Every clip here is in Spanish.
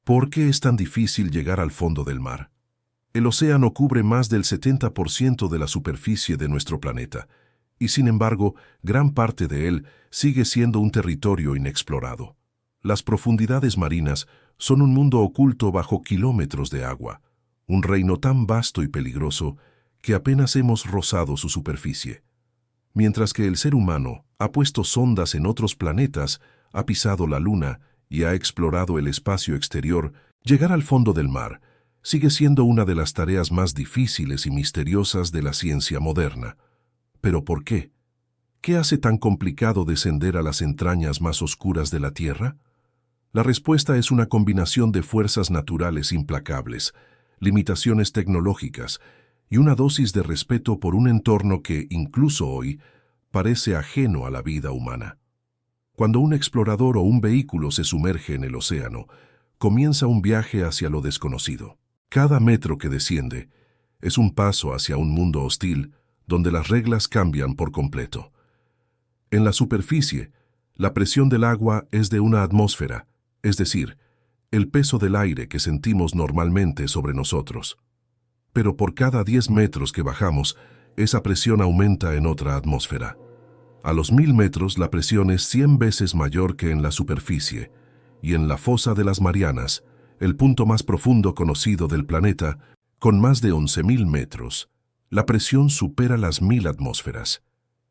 ¿Por qué es tan difícil llegar al fondo del mar? El océano cubre más del 70% de la superficie de nuestro planeta, y sin embargo, gran parte de él sigue siendo un territorio inexplorado. Las profundidades marinas son un mundo oculto bajo kilómetros de agua, un reino tan vasto y peligroso que apenas hemos rozado su superficie. Mientras que el ser humano ha puesto sondas en otros planetas, ha pisado la Luna y ha explorado el espacio exterior, llegar al fondo del mar sigue siendo una de las tareas más difíciles y misteriosas de la ciencia moderna. ¿Pero por qué? ¿Qué hace tan complicado descender a las entrañas más oscuras de la Tierra? La respuesta es una combinación de fuerzas naturales implacables, limitaciones tecnológicas y una dosis de respeto por un entorno que, incluso hoy, parece ajeno a la vida humana. Cuando un explorador o un vehículo se sumerge en el océano, comienza un viaje hacia lo desconocido. Cada metro que desciende es un paso hacia un mundo hostil donde las reglas cambian por completo. En la superficie, la presión del agua es de una atmósfera, es decir, el peso del aire que sentimos normalmente sobre nosotros. Pero por cada 10 metros que bajamos, esa presión aumenta en otra atmósfera. A los 1000 metros la presión es 100 veces mayor que en la superficie, y en la fosa de las Marianas, el punto más profundo conocido del planeta, con más de 11.000 metros, la presión supera las 1000 atmósferas.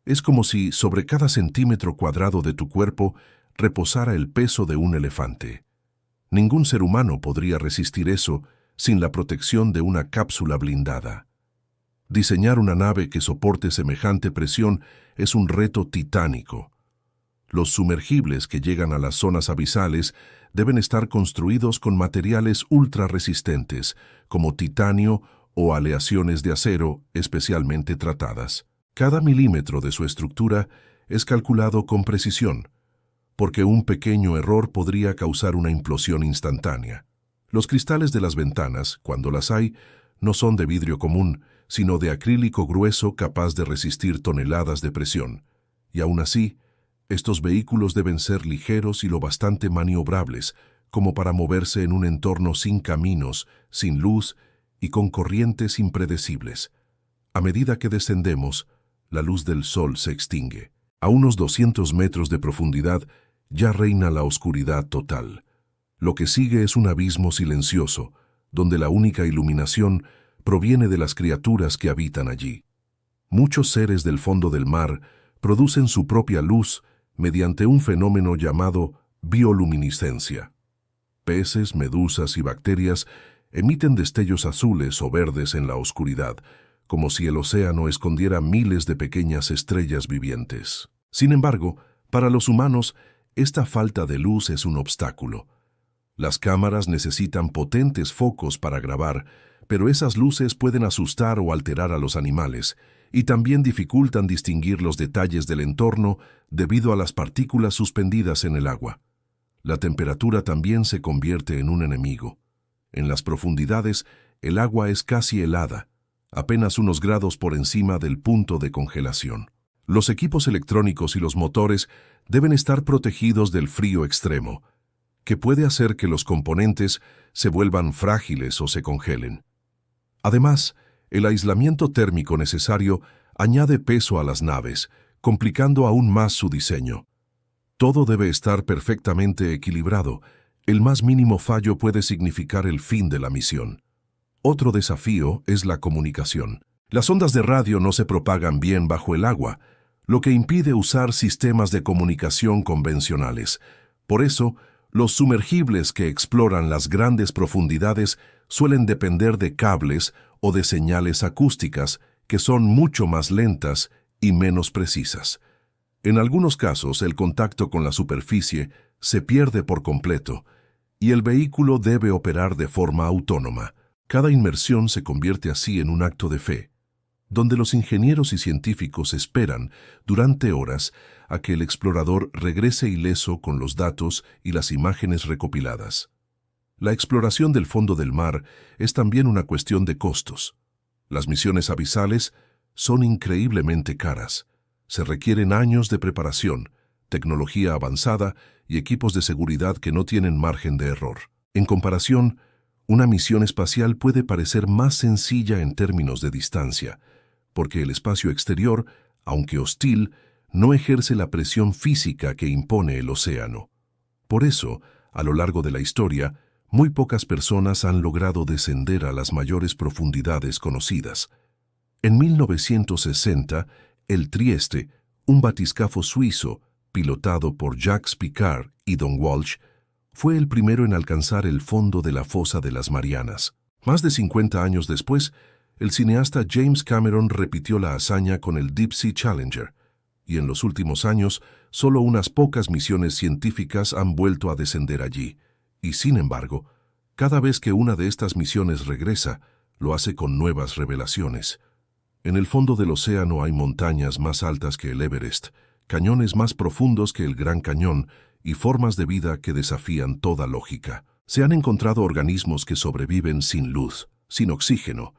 Es como si sobre cada centímetro cuadrado de tu cuerpo reposara el peso de un elefante. Ningún ser humano podría resistir eso sin la protección de una cápsula blindada. Diseñar una nave que soporte semejante presión es un reto titánico. Los sumergibles que llegan a las zonas abisales deben estar construidos con materiales ultra resistentes, como titanio o aleaciones de acero especialmente tratadas. Cada milímetro de su estructura es calculado con precisión, porque un pequeño error podría causar una implosión instantánea. Los cristales de las ventanas, cuando las hay, no son de vidrio común, sino de acrílico grueso capaz de resistir toneladas de presión. Y aún así, estos vehículos deben ser ligeros y lo bastante maniobrables como para moverse en un entorno sin caminos, sin luz y con corrientes impredecibles. A medida que descendemos, la luz del sol se extingue. A unos 200 metros de profundidad ya reina la oscuridad total. Lo que sigue es un abismo silencioso, donde la única iluminación proviene de las criaturas que habitan allí. Muchos seres del fondo del mar producen su propia luz mediante un fenómeno llamado bioluminiscencia. Peces, medusas y bacterias emiten destellos azules o verdes en la oscuridad, como si el océano escondiera miles de pequeñas estrellas vivientes. Sin embargo, para los humanos, esta falta de luz es un obstáculo. Las cámaras necesitan potentes focos para grabar, pero esas luces pueden asustar o alterar a los animales, y también dificultan distinguir los detalles del entorno debido a las partículas suspendidas en el agua. La temperatura también se convierte en un enemigo. En las profundidades, el agua es casi helada, apenas unos grados por encima del punto de congelación. Los equipos electrónicos y los motores deben estar protegidos del frío extremo, que puede hacer que los componentes se vuelvan frágiles o se congelen. Además, el aislamiento térmico necesario añade peso a las naves, complicando aún más su diseño. Todo debe estar perfectamente equilibrado. El más mínimo fallo puede significar el fin de la misión. Otro desafío es la comunicación. Las ondas de radio no se propagan bien bajo el agua, lo que impide usar sistemas de comunicación convencionales. Por eso, los sumergibles que exploran las grandes profundidades suelen depender de cables o de señales acústicas que son mucho más lentas y menos precisas. En algunos casos, el contacto con la superficie se pierde por completo y el vehículo debe operar de forma autónoma. Cada inmersión se convierte así en un acto de fe, donde los ingenieros y científicos esperan durante horas a que el explorador regrese ileso con los datos y las imágenes recopiladas. La exploración del fondo del mar es también una cuestión de costos. Las misiones abisales son increíblemente caras. Se requieren años de preparación, tecnología avanzada y equipos de seguridad que no tienen margen de error. En comparación, una misión espacial puede parecer más sencilla en términos de distancia, porque el espacio exterior, aunque hostil, no ejerce la presión física que impone el océano. Por eso, a lo largo de la historia, muy pocas personas han logrado descender a las mayores profundidades conocidas. En 1960, el Trieste, un batiscafo suizo, pilotado por Jacques Piccard y Don Walsh, fue el primero en alcanzar el fondo de la fosa de las Marianas. Más de 50 años después, el cineasta James Cameron repitió la hazaña con el Deep Sea Challenger, y en los últimos años, solo unas pocas misiones científicas han vuelto a descender allí. Y sin embargo, cada vez que una de estas misiones regresa, lo hace con nuevas revelaciones. En el fondo del océano hay montañas más altas que el Everest, cañones más profundos que el Gran Cañón y formas de vida que desafían toda lógica. Se han encontrado organismos que sobreviven sin luz, sin oxígeno,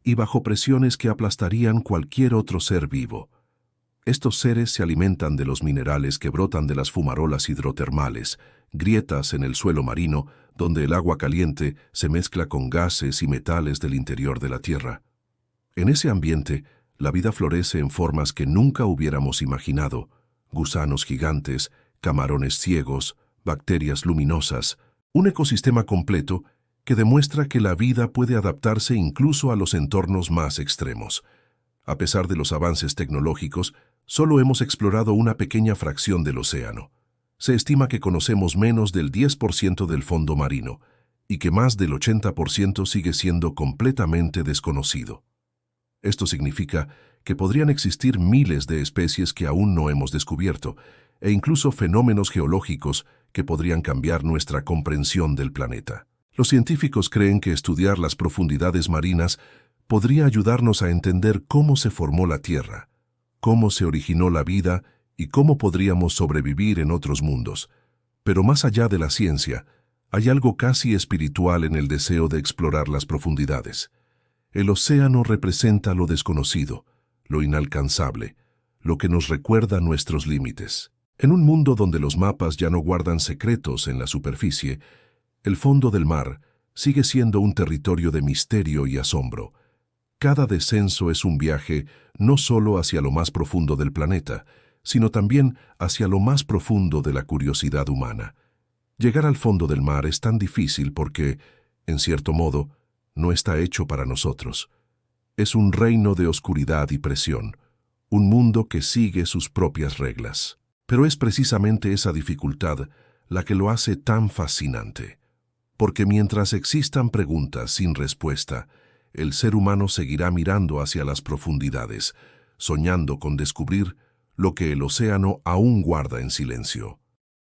y bajo presiones que aplastarían cualquier otro ser vivo. Estos seres se alimentan de los minerales que brotan de las fumarolas hidrotermales, grietas en el suelo marino donde el agua caliente se mezcla con gases y metales del interior de la Tierra. En ese ambiente, la vida florece en formas que nunca hubiéramos imaginado: gusanos gigantes, camarones ciegos, bacterias luminosas, un ecosistema completo que demuestra que la vida puede adaptarse incluso a los entornos más extremos. A pesar de los avances tecnológicos, solo hemos explorado una pequeña fracción del océano. Se estima que conocemos menos del 10% del fondo marino y que más del 80% sigue siendo completamente desconocido. Esto significa que podrían existir miles de especies que aún no hemos descubierto, e incluso fenómenos geológicos que podrían cambiar nuestra comprensión del planeta. Los científicos creen que estudiar las profundidades marinas podría ayudarnos a entender cómo se formó la Tierra, cómo se originó la vida y cómo podríamos sobrevivir en otros mundos. Pero más allá de la ciencia, hay algo casi espiritual en el deseo de explorar las profundidades. El océano representa lo desconocido, lo inalcanzable, lo que nos recuerda nuestros límites. En un mundo donde los mapas ya no guardan secretos en la superficie, el fondo del mar sigue siendo un territorio de misterio y asombro. Cada descenso es un viaje no solo hacia lo más profundo del planeta, sino también hacia lo más profundo de la curiosidad humana. Llegar al fondo del mar es tan difícil porque, en cierto modo, no está hecho para nosotros. Es un reino de oscuridad y presión, un mundo que sigue sus propias reglas. Pero es precisamente esa dificultad la que lo hace tan fascinante. Porque mientras existan preguntas sin respuesta, el ser humano seguirá mirando hacia las profundidades, soñando con descubrir lo que el océano aún guarda en silencio.